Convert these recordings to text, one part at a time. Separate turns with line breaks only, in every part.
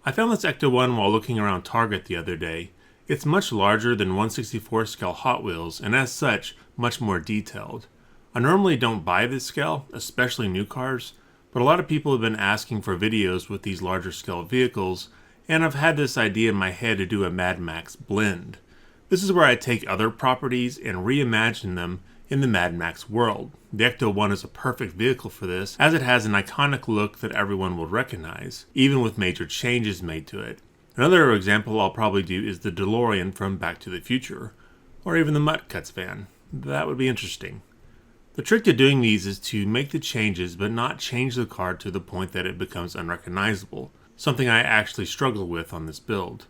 I found this Ecto-1 while looking around Target the other day. It's much larger than 1/64 scale Hot Wheels, and as such, much more detailed. I normally don't buy this scale, especially new cars, but a lot of people have been asking for videos with these larger scale vehicles, and I've had this idea in my head to do a Mad Max blend. This is where I take other properties and reimagine them in the Mad Max world. The Ecto-1 is a perfect vehicle for this, as it has an iconic look that everyone will recognize, even with major changes made to it. Another example I'll probably do is the DeLorean from Back to the Future, or even the Mutt Cuts van. That would be interesting. The trick to doing these is to make the changes but not change the car to the point that it becomes unrecognizable, something I actually struggle with on this build.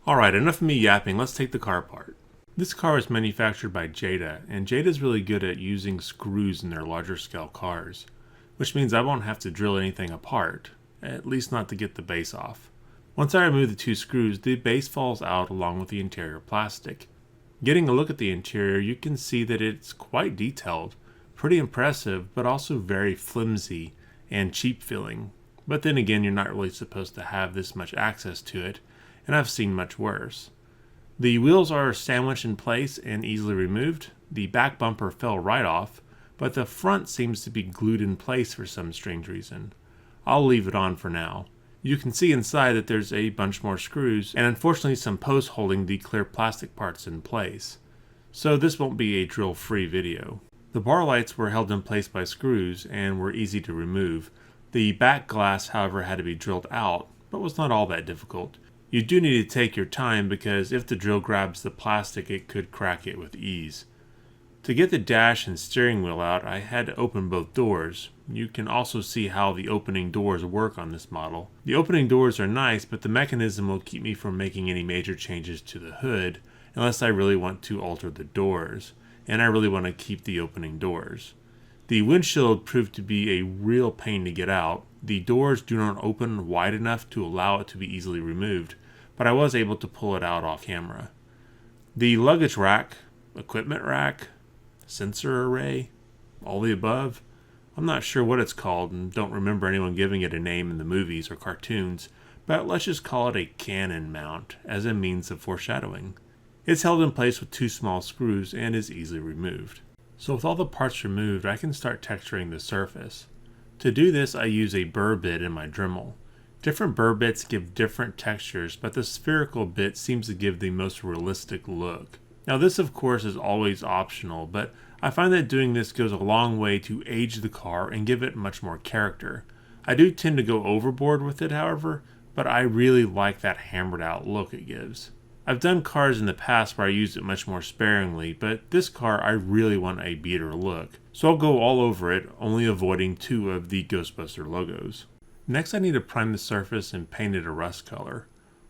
Alright, enough of me yapping, let's take the car apart. This car is manufactured by Jada, and Jada is really good at using screws in their larger scale cars, which means I won't have to drill anything apart, at least not to get the base off. Once I remove the two screws, the base falls out along with the interior plastic. Getting a look at the interior, you can see that it's quite detailed, pretty impressive, but also very flimsy and cheap feeling. But then again, you're not really supposed to have this much access to it, and I've seen much worse. The wheels are sandwiched in place and easily removed. The back bumper fell right off, but the front seems to be glued in place for some strange reason. I'll leave it on for now. You can see inside that there's a bunch more screws, and unfortunately some posts holding the clear plastic parts in place. So this won't be a drill-free video. The bar lights were held in place by screws and were easy to remove. The back glass, however, had to be drilled out, but was not all that difficult. You do need to take your time because if the drill grabs the plastic, it could crack it with ease. To get the dash and steering wheel out, I had to open both doors. You can also see how the opening doors work on this model. The opening doors are nice, but the mechanism will keep me from making any major changes to the hood unless I really want to alter the doors, and I really want to keep the opening doors. The windshield proved to be a real pain to get out. The doors do not open wide enough to allow it to be easily removed, but I was able to pull it out off camera. The luggage rack, equipment rack, sensor array, all the above. I'm not sure what it's called and don't remember anyone giving it a name in the movies or cartoons, but let's just call it a cannon mount as a means of foreshadowing. It's held in place with two small screws and is easily removed. So with all the parts removed, I can start texturing the surface. To do this, I use a burr bit in my Dremel. Different burr bits give different textures, but the spherical bit seems to give the most realistic look. Now this of course is always optional, but I find that doing this goes a long way to age the car and give it much more character. I do tend to go overboard with it, however, but I really like that hammered out look it gives. I've done cars in the past where I used it much more sparingly, but this car I really want a beater look, so I'll go all over it, only avoiding two of the Ghostbuster logos. Next I need to prime the surface and paint it a rust color.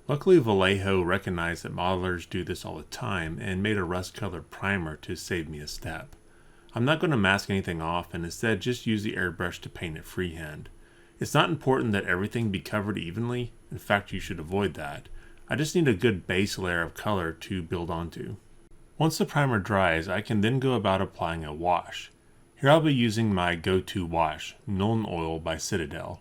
Luckily Vallejo recognized that modelers do this all the time and made a rust colored primer to save me a step. I'm not going to mask anything off and instead just use the airbrush to paint it freehand. It's not important that everything be covered evenly, in fact you should avoid that. I just need a good base layer of color to build onto. Once the primer dries, I can then go about applying a wash. Here I'll be using my go-to wash, Nuln Oil by Citadel.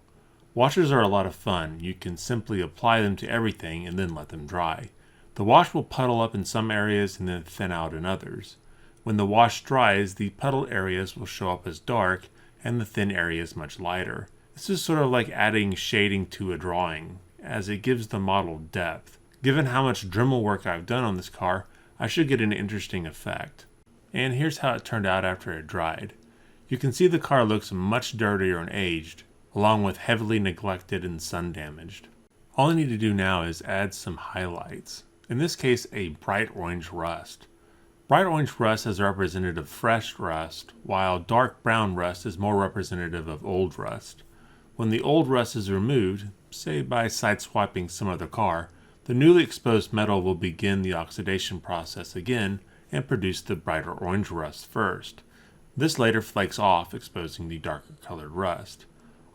Washes are a lot of fun. You can simply apply them to everything and then let them dry. The wash will puddle up in some areas and then thin out in others. When the wash dries, the puddle areas will show up as dark and the thin areas much lighter. This is sort of like adding shading to a drawing, as it gives the model depth. Given how much Dremel work I've done on this car, I should get an interesting effect. And here's how it turned out after it dried. You can see the car looks much dirtier and aged, along with heavily neglected and sun damaged. All I need to do now is add some highlights. In this case, a bright orange rust. Bright orange rust is representative of fresh rust, while dark brown rust is more representative of old rust. When the old rust is removed, say by sideswiping some other car, the newly exposed metal will begin the oxidation process again and produce the brighter orange rust first. This later flakes off, exposing the darker colored rust.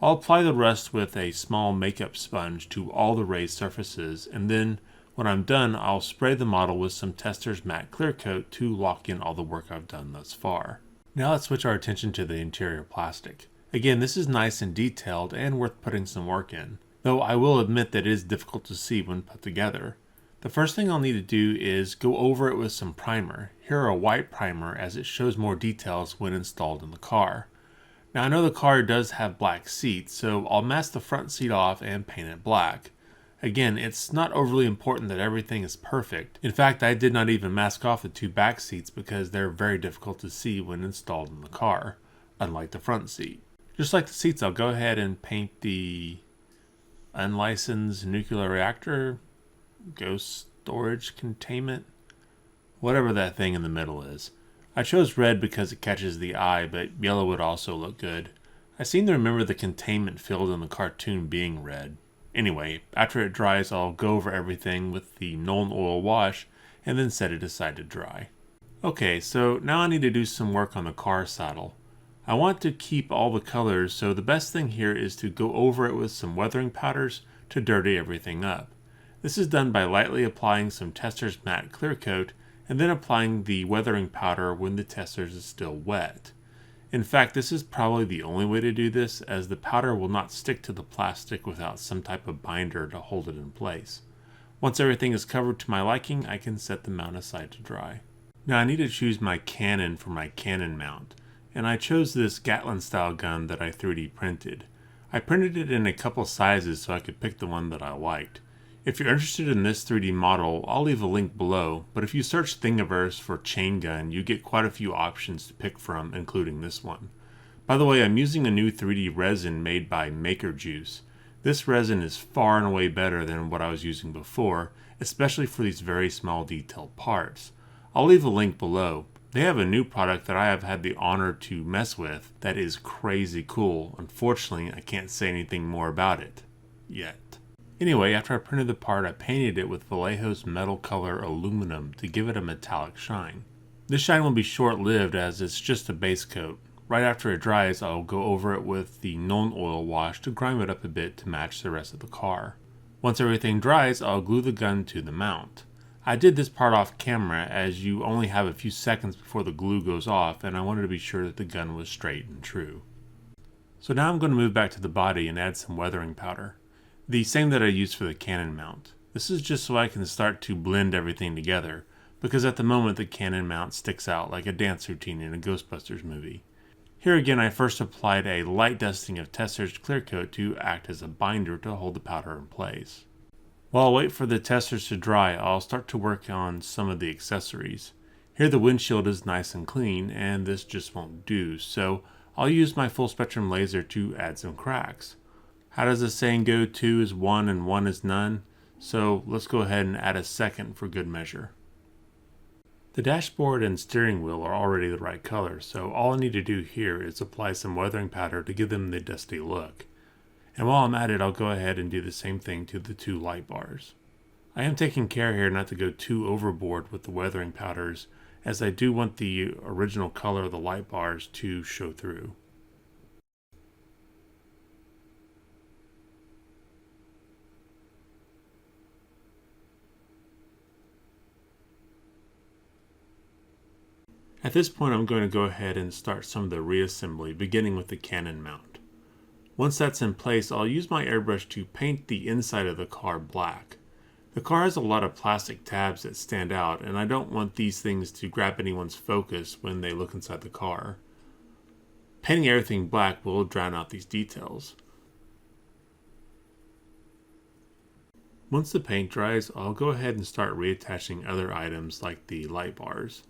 I'll apply the rust with a small makeup sponge to all the raised surfaces, and then when I'm done, I'll spray the model with some Tester's matte clear coat to lock in all the work I've done thus far. Now let's switch our attention to the interior plastic. Again, this is nice and detailed and worth putting some work in. though I will admit that it is difficult to see when put together. The first thing I'll need to do is go over it with some primer. Here a white primer, as it shows more details when installed in the car. Now I know the car does have black seats, so I'll mask the front seat off and paint it black. Again, it's not overly important that everything is perfect. In fact, I did not even mask off the two back seats because they're very difficult to see when installed in the car, unlike the front seat. Just like the seats, I'll go ahead and paint the unlicensed nuclear reactor, ghost storage containment, whatever that thing in the middle is. I chose red because it catches the eye, but yellow would also look good. I seem to remember the containment field in the cartoon being red. Anyway, after it dries, I'll go over everything with the Nuln Oil wash and then set it aside to dry. Okay, so now I need to do some work on the car saddle. I want to keep all the colors, so the best thing here is to go over it with some weathering powders to dirty everything up. This is done by lightly applying some Testors matte clear coat and then applying the weathering powder when the Testors is still wet. In fact, this is probably the only way to do this, as the powder will not stick to the plastic without some type of binder to hold it in place. Once everything is covered to my liking, I can set the mount aside to dry. Now I need to choose my cannon for my cannon mount, and I chose this Gatling style gun that I 3D printed. I printed it in a couple sizes so I could pick the one that I liked. If you're interested in this 3D model, I'll leave a link below, but if you search Thingiverse for chain gun, you get quite a few options to pick from, including this one. By the way, I'm using a new 3D resin made by Makerjuice. This resin is far and away better than what I was using before, especially for these very small detailed parts. I'll leave a link below. They have a new product that I have had the honor to mess with that is crazy cool. Unfortunately, I can't say anything more about it yet. Anyway, after I printed the part, I painted it with Vallejo's metal color aluminum to give it a metallic shine. This shine will be short-lived as it's just a base coat. Right after it dries, I'll go over it with the Nuln Oil wash to grime it up a bit to match the rest of the car. Once everything dries, I'll glue the gun to the mount. I did this part off camera as you only have a few seconds before the glue goes off, and I wanted to be sure that the gun was straight and true. So now I'm going to move back to the body and add some weathering powder. The same that I used for the cannon mount. This is just so I can start to blend everything together, because at the moment the cannon mount sticks out like a dance routine in a Ghostbusters movie. Here again I first applied a light dusting of Testors clear coat to act as a binder to hold the powder in place. While I wait for the Testors to dry, I'll start to work on some of the accessories. Here the windshield is nice and clean, and this just won't do, so I'll use my full spectrum laser to add some cracks. How does the saying go? 2 is 1 and 1 is none. So let's go ahead and add a second for good measure. The dashboard and steering wheel are already the right color, so all I need to do here is apply some weathering powder to give them the dusty look. And while I'm at it, I'll go ahead and do the same thing to the two light bars. I am taking care here not to go too overboard with the weathering powders, as I do want the original color of the light bars to show through. At this point, I'm going to go ahead and start some of the reassembly, beginning with the cannon mount. Once that's in place, I'll use my airbrush to paint the inside of the car black. The car has a lot of plastic tabs that stand out, and I don't want these things to grab anyone's focus when they look inside the car. Painting everything black will drown out these details. Once the paint dries, I'll go ahead and start reattaching other items like the light bars.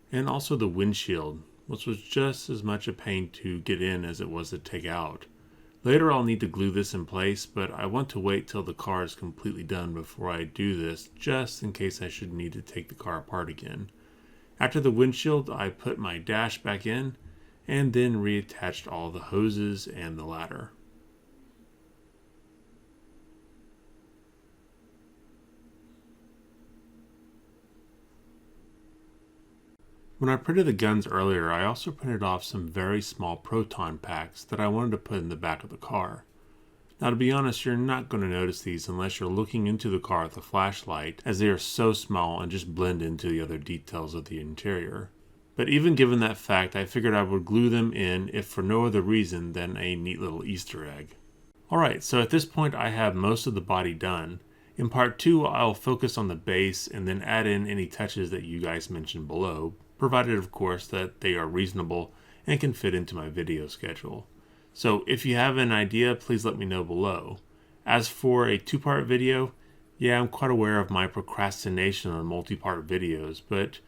And also the windshield, which was just as much a pain to get in as it was to take out. Later I'll need to glue this in place, but I want to wait till the car is completely done before I do this, just in case I should need to take the car apart again. After the windshield, I put my dash back in, and then reattached all the hoses and the ladder. When I printed the guns earlier, I also printed off some very small proton packs that I wanted to put in the back of the car. Now to be honest, you're not going to notice these unless you're looking into the car with a flashlight, as they are so small and just blend into the other details of the interior. But even given that fact, I figured I would glue them in if for no other reason than a neat little Easter egg. Alright, so at this point I have most of the body done. In part 2, I'll focus on the base and then add in any touches that you guys mentioned below, provided of course that they are reasonable and can fit into my video schedule. So if you have an idea, please let me know below. As for a 2-part video, yeah, I'm quite aware of my procrastination on multi-part videos, but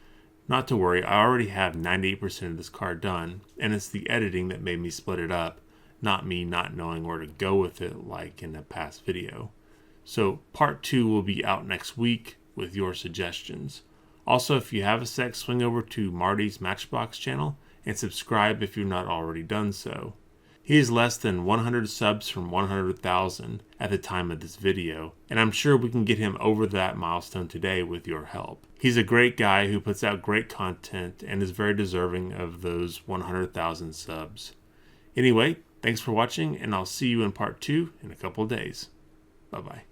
not to worry, I already have 98% of this car done, and it's the editing that made me split it up, not me not knowing where to go with it like in a past video. So part 2 will be out next week with your suggestions. Also, if you have a sec, swing over to Marty's Matchbox channel and subscribe if you've not already done so. He is less than 100 subs from 100,000 at the time of this video, and I'm sure we can get him over that milestone today with your help. He's a great guy who puts out great content and is very deserving of those 100,000 subs. Anyway, thanks for watching, and I'll see you in part 2 in a couple of days. Bye-bye.